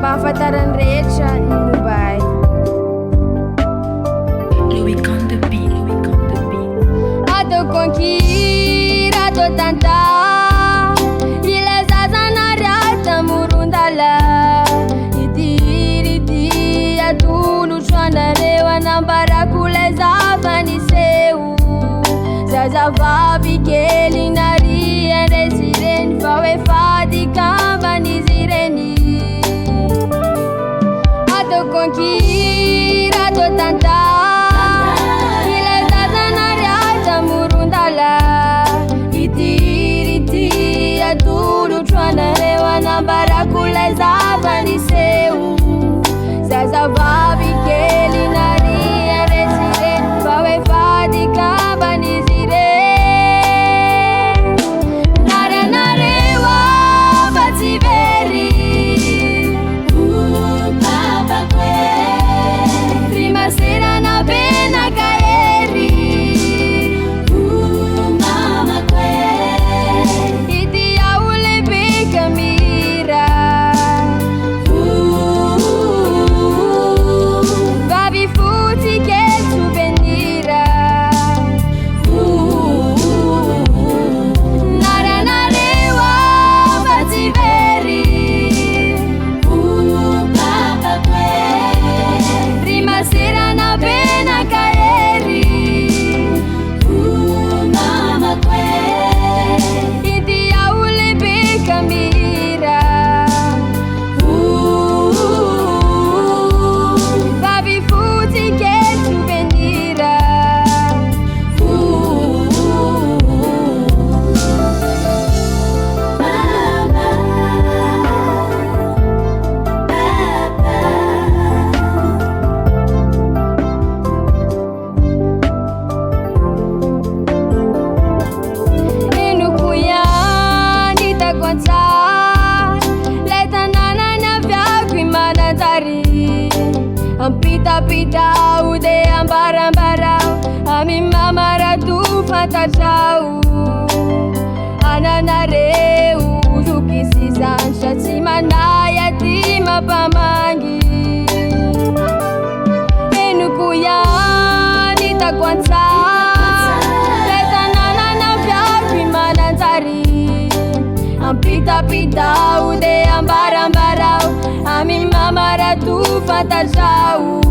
Mba hafantarany rehetra ny Dubai. Ataoko ankira, atao tantara, ilay zazanary ata morondala. Itirity atolotro anareo, anambarako lay zava-niseho. Zazavavy kely nariany ireny, fa hoe fady kamban'izy ireny. Ataoko ankira, atao tantara, ilay zazanary ata morondala. Itirity atolotro anareo, anambarako lay zava-niseho. Zazavavy kely nariany ireny, fa hoe fady kamban'izy ireny. Naranareo fa tsy very, rimaserana benaka ery. Ity aho lehibe kamira, vavy fotsy kely souvenira. Naranareo fa tsy very, rimaserana benaka ery. Ity aho lehibe kamira, vavy fotsy kely souvenira. Enoko ihany hitako an-tsary, lay tanànany aviako i Mananjary. Ampitapitao de ambarambarao, amy mamarato fantatrao. Ananareo zoky sy zandry, tsy manay aty mampamangy. Enoko ihany hitako an-tsary, lay tanànany aviako i Mananjary. Ampitapitao de ambarambarao, amy mamarato fantatrao.